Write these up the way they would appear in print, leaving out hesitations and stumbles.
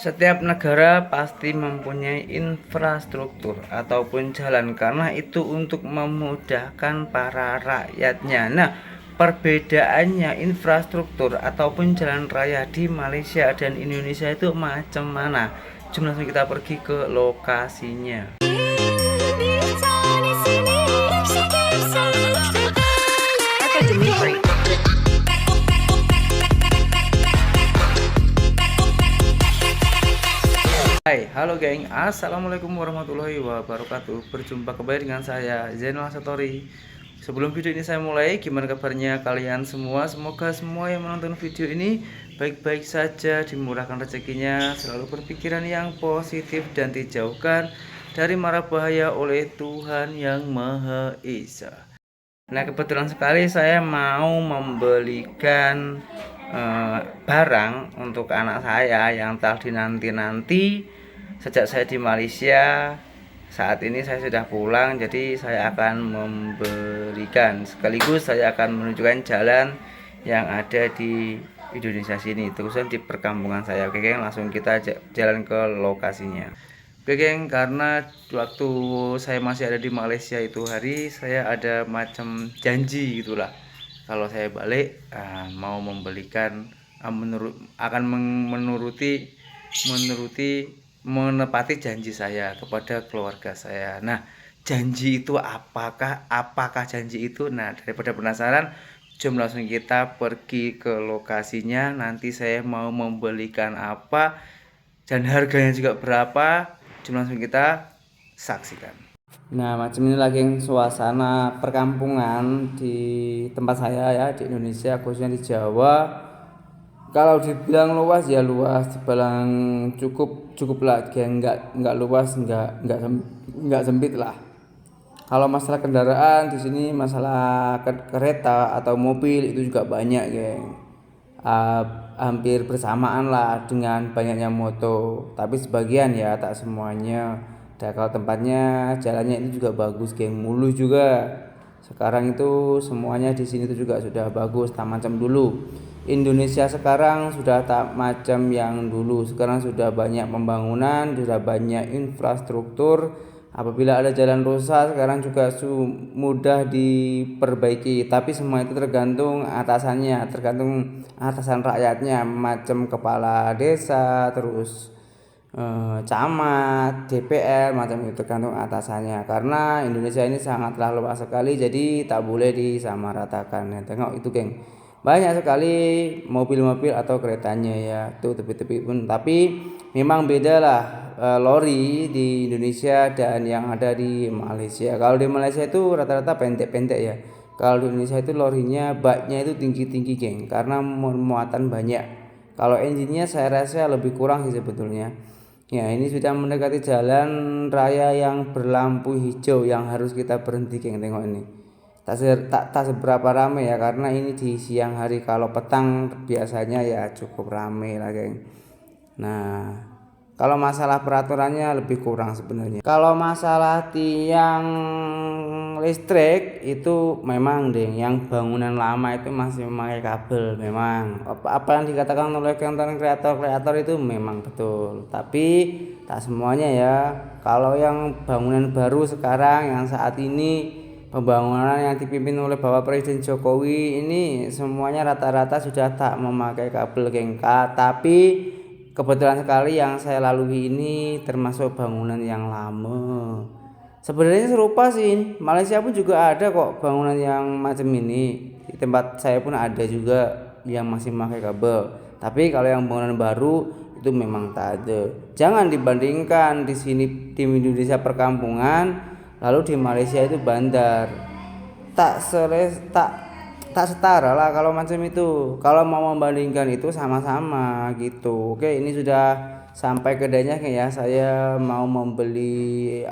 Setiap negara pasti mempunyai infrastruktur ataupun jalan karena itu untuk memudahkan para rakyatnya. Nah, perbedaannya infrastruktur ataupun jalan raya di Malaysia dan Indonesia itu macam mana? Jom langsung kita pergi ke lokasinya. Hai, halo geng, assalamualaikum warahmatullahi wabarakatuh. Berjumpa kembali dengan saya Zainal Satori. Sebelum video ini saya mulai, gimana kabarnya kalian semua? Semoga semua yang menonton video ini baik-baik saja, dimurahkan rezekinya, selalu berpikiran yang positif dan dijauhkan dari mara bahaya oleh Tuhan yang Maha Esa. Nah, kebetulan sekali saya mau membelikan barang untuk anak saya yang telah dinanti-nanti sejak saya di Malaysia. Saat ini saya sudah pulang, jadi saya akan memberikan sekaligus saya akan menunjukkan jalan yang ada di Indonesia sini, terusan di perkampungan saya. Oke geng, langsung kita jalan ke lokasinya. Oke geng, karena waktu saya masih ada di Malaysia itu hari saya ada macam janji gitulah. Kalau saya balik mau membelikan akan menepati janji saya kepada keluarga saya. Nah, janji itu apakah janji itu? Nah, daripada penasaran, jom langsung kita pergi ke lokasinya. Nanti saya mau membelikan apa dan harganya juga berapa. Jom langsung kita saksikan. Nah, macam ini lagi suasana perkampungan di tempat saya ya, di Indonesia, khususnya di Jawa. Kalau dibilang luas ya luas, dibilang cukup lah, kayak nggak luas, nggak sempit lah. Kalau masalah kendaraan di sini, masalah kereta atau mobil itu juga banyak, geng. Hampir bersamaan lah dengan banyaknya moto, tapi sebagian ya, tak semuanya. Dan kalau tempatnya jalannya itu juga bagus, geng, mulus juga. Sekarang itu semuanya di sini itu juga sudah bagus, tak macam dulu. Indonesia sekarang sudah tak macam yang dulu. Sekarang sudah banyak pembangunan, sudah banyak infrastruktur. Apabila ada jalan rusak sekarang juga mudah diperbaiki, tapi semua itu tergantung atasannya, tergantung atasan rakyatnya, macam kepala desa, terus camat, DPR, macam itu tergantung atasannya. Karena Indonesia ini sangatlah luas sekali, jadi tak boleh disamaratakan. Ya, tengok itu geng, banyak sekali mobil-mobil atau keretanya ya, tuh tepi-tepi pun. Tapi memang beda lah lori di Indonesia dan yang ada di Malaysia. Kalau di Malaysia itu rata-rata pendek-pendek ya. Kalau di Indonesia itu lorinya baknya itu tinggi-tinggi geng, karena muatan banyak. Kalau engine-nya saya rasa lebih kurang sih sebetulnya. Ya, ini sudah mendekati jalan raya yang berlampu hijau yang harus kita berhenti, geng. Tengok ini. Tak seberapa ramai ya, karena ini di siang hari. Kalau petang biasanya ya cukup ramai lah, geng. Nah, kalau masalah peraturannya lebih kurang sebenarnya. Kalau masalah tiang listrik itu memang deh, yang bangunan lama itu masih memakai kabel. Memang apa yang dikatakan oleh konten kreator itu memang betul, tapi tak semuanya ya. Kalau yang bangunan baru sekarang yang saat ini, pembangunan yang dipimpin oleh Bapak Presiden Jokowi ini semuanya rata-rata sudah tak memakai kabel, geng. Tapi kebetulan sekali yang saya lalui ini termasuk bangunan yang lama. Sebenarnya serupa sih, Malaysia pun juga ada kok bangunan yang macam ini. Di tempat saya pun ada juga yang masih memakai kabel. Tapi kalau yang bangunan baru itu memang tak ada. Jangan dibandingkan di sini di Indonesia perkampungan, lalu di Malaysia itu bandar. Tak setara lah kalau macam itu. Kalau mau membandingkan itu sama-sama gitu. Oke, ini sudah sampai kedainya ya. Saya mau membeli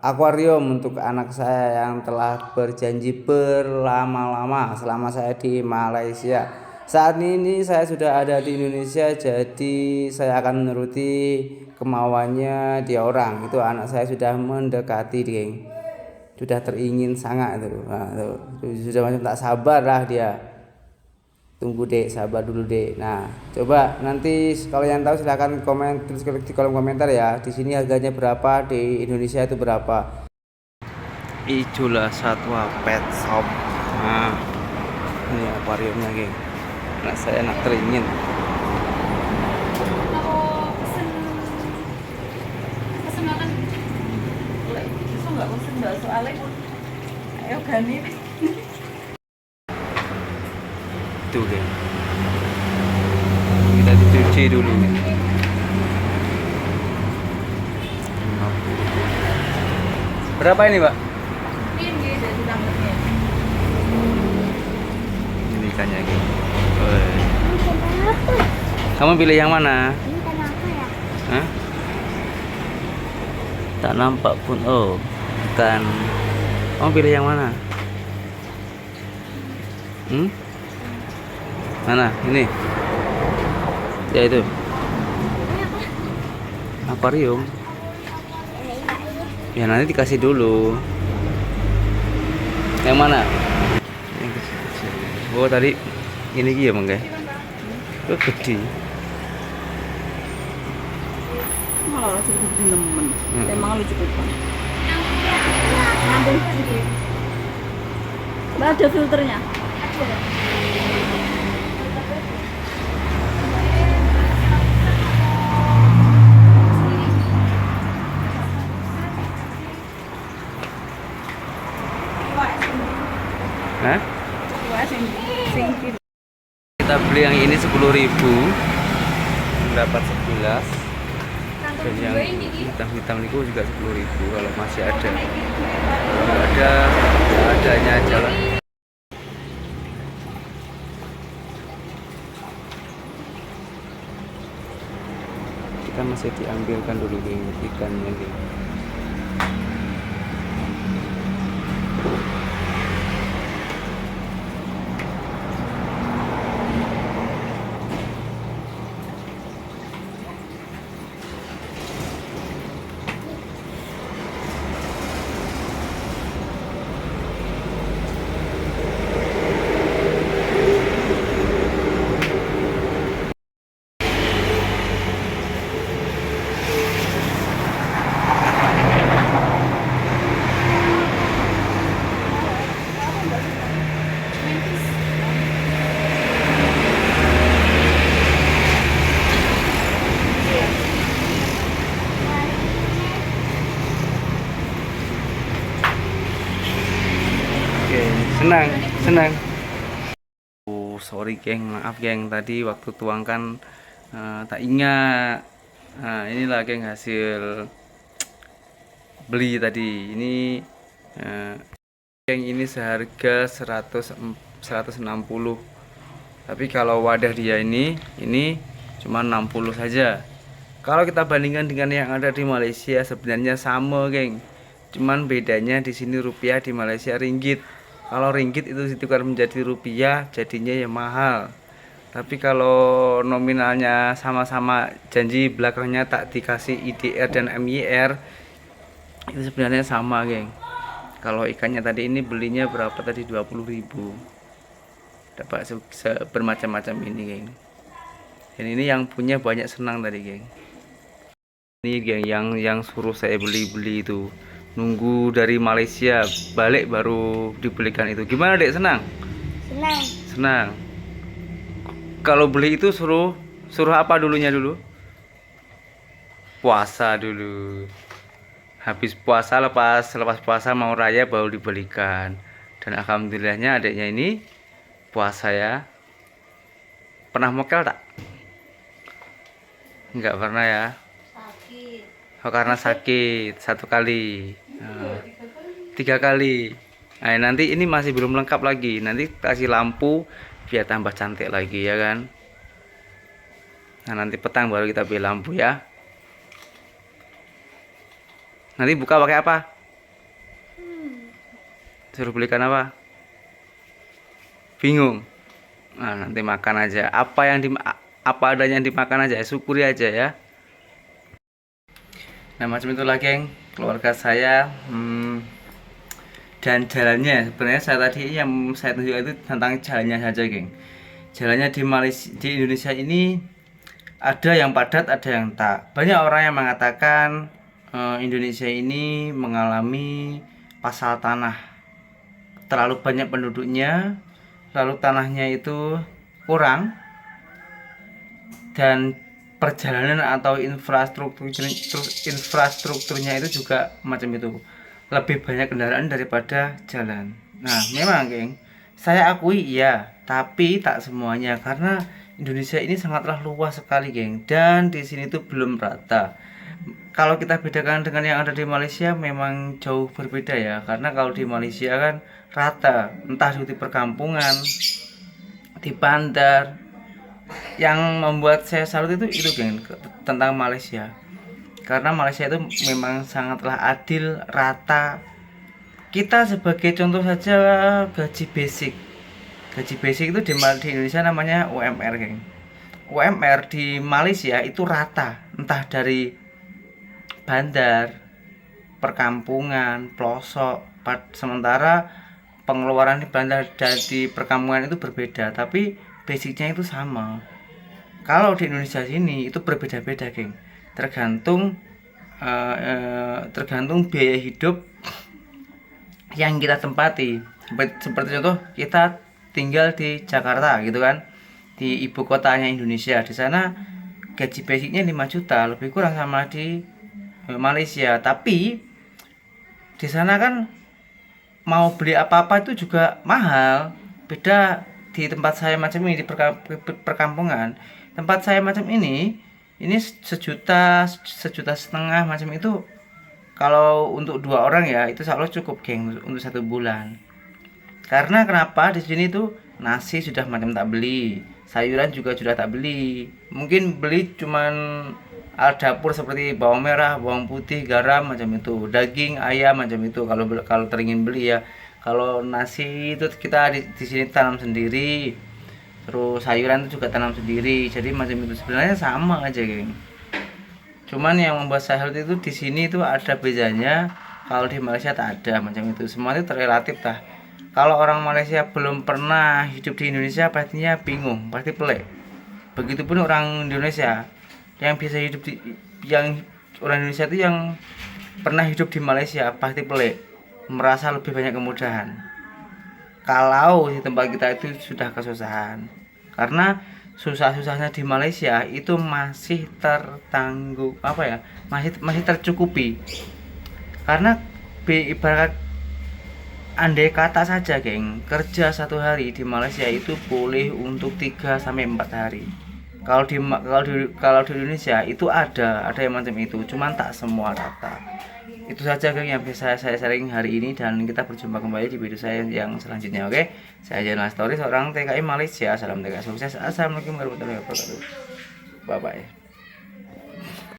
akuarium untuk anak saya yang telah berjanji berlama-lama selama saya di Malaysia. Saat ini saya sudah ada di Indonesia, jadi saya akan menuruti kemauannya dia orang. Itu anak saya sudah mendekati, geng. Sudah teringin sangat tuh. Nah, tuh sudah macam tak sabar lah dia. Tunggu dek, sabar dulu dek. Nah, coba nanti kalau yang tahu silahkan komen tulis di kolom komentar ya. Di sini harganya berapa, di Indonesia itu berapa. Ijola Satwa Pet Shop. Nah, ini akuariumnya geng. Nah, saya nak teringin. Kalau pesen makan itu nggak pesen bakso alek. Ayo gani. Tuh geng. Kita dicuci dulu. Berapa ini, Pak? Ini dari tangannya. Ini ikannya geng. Kamu pilih yang mana? Ini kenapa ya? Hah? Tak nampak pun. Oh, ikan. Kamu pilih yang mana? Mana? Ini. Ya itu. Akuarium. Ya nanti dikasih dulu. Yang mana? Yang kecil. Oh tadi ini dia Bang guys. Oh gede. Malah cukup nemen. Emang lu cukup kan? Ambil sedikit. Ada filternya. Ada. Hah? Sing Kita beli yang ini 10.000, dapat 11. Dan yang hitam-hitam itu juga 10.000 kalau masih ada. Kalau nggak ada, seadanya aja lah. Kita masih diambilkan dulu geng, ikannya geng. Senang, senang. Oh, sorry geng, maaf geng, tadi waktu tuangkan tak ingat. Nah, inilah geng hasil beli tadi. Ini geng ini seharga 160. Tapi kalau wadah dia ini cuma 60 saja. Kalau kita bandingkan dengan yang ada di Malaysia sebenarnya sama, geng. Cuman bedanya di sini rupiah, di Malaysia ringgit. Kalau ringgit itu ditukar menjadi rupiah, jadinya ya mahal. Tapi kalau nominalnya sama-sama, janji belakangnya tak dikasih IDR dan MYR, itu sebenarnya sama, geng. Kalau ikannya tadi ini belinya berapa tadi? 20.000. Dapat bermacam-macam ini, geng. Dan ini yang punya banyak senang tadi, geng. Ini geng yang suruh saya beli itu nunggu dari Malaysia balik baru dibelikan itu. Gimana dek, senang? senang. Senang. Kalau beli itu suruh apa dulunya dulu? Puasa dulu. Habis puasa, lepas puasa mau raya baru dibelikan. Dan alhamdulillahnya adiknya ini puasa ya. Pernah mokel tak? Enggak pernah ya. Oh, karena sakit 1 kali, 3 kali. Nah, nanti ini masih belum lengkap lagi. Nanti kasih lampu biar tambah cantik lagi ya kan. Nah nanti petang baru kita beli lampu ya. Nanti buka pakai apa? Suruh belikan apa? Bingung. Nah nanti makan aja. Apa adanya yang dimakan aja. Syukuri aja ya. Nah macam itulah geng, keluarga saya. Dan jalannya sebenarnya saya tadi yang saya tunjukkan itu tentang jalannya saja, geng. jalannya di Malaysia, di Indonesia ini ada yang padat, ada yang tak. Banyak orang yang mengatakan Indonesia ini mengalami pasal tanah, terlalu banyak penduduknya, lalu tanahnya itu kurang, dan perjalanan atau infrastrukturnya itu juga macam itu, lebih banyak kendaraan daripada jalan. Nah memang geng, saya akui iya, tapi tak semuanya, karena Indonesia ini sangatlah luas sekali geng, dan di sini tuh belum rata. Kalau kita bedakan dengan yang ada di Malaysia memang jauh berbeda ya, karena kalau di Malaysia kan rata, entah di perkampungan, di bandar. Yang membuat saya salut itu geng, tentang Malaysia, karena Malaysia itu memang sangatlah adil, rata. Kita sebagai contoh saja, gaji basic itu di Indonesia namanya UMR geng. UMR di Malaysia itu rata, entah dari bandar, perkampungan, pelosok. Sementara pengeluaran di bandar dan di perkampungan itu berbeda, tapi basicnya itu sama. Kalau di Indonesia sini itu berbeda-beda geng, tergantung biaya hidup yang kita tempati. Seperti contoh kita tinggal di Jakarta gitu kan, di ibu kotanya Indonesia. Di sana gaji basicnya 5 juta, lebih kurang sama di Malaysia. Tapi di sana kan mau beli apa-apa itu juga mahal. Beda di tempat saya macam ini, di perkampungan. Tempat saya macam ini sejuta setengah macam itu. Kalau untuk 2 orang ya itu selalu cukup geng untuk 1 bulan. Karena kenapa di sini tuh nasi sudah macam tak beli, sayuran juga sudah tak beli. Mungkin beli cuman alat dapur seperti bawang merah, bawang putih, garam macam itu, daging, ayam macam itu. Kalau teringin beli ya. Kalau nasi itu kita di sini tanam sendiri, terus sayuran itu juga tanam sendiri. Jadi macam itu sebenarnya sama aja geng. Cuman yang membuat saya salut itu di sini itu ada bedanya. Kalau di Malaysia tak ada macam itu. Semua itu relatif dah. Kalau orang Malaysia belum pernah hidup di Indonesia pastinya bingung, pasti pelik. Begitupun orang Indonesia yang bisa hidup orang Indonesia itu yang pernah hidup di Malaysia pasti pelik, merasa lebih banyak kemudahan. Kalau di tempat kita itu sudah kesusahan, karena susah-susahnya di Malaysia itu masih tertanggung masih tercukupi. Karena ibarat andai kata saja geng, kerja 1 hari di Malaysia itu boleh untuk 3 sampai 4 hari. Kalau di Indonesia itu ada yang macam itu, cuman tak semua rata. Itu saja geng yang bisa saya sharing hari ini, dan kita berjumpa kembali di video saya yang selanjutnya. Oke, saya Jalan Story, seorang TKI Malaysia. Salam TKI sukses. Assalamualaikum warahmatullahi wabarakatuh. Bye bye.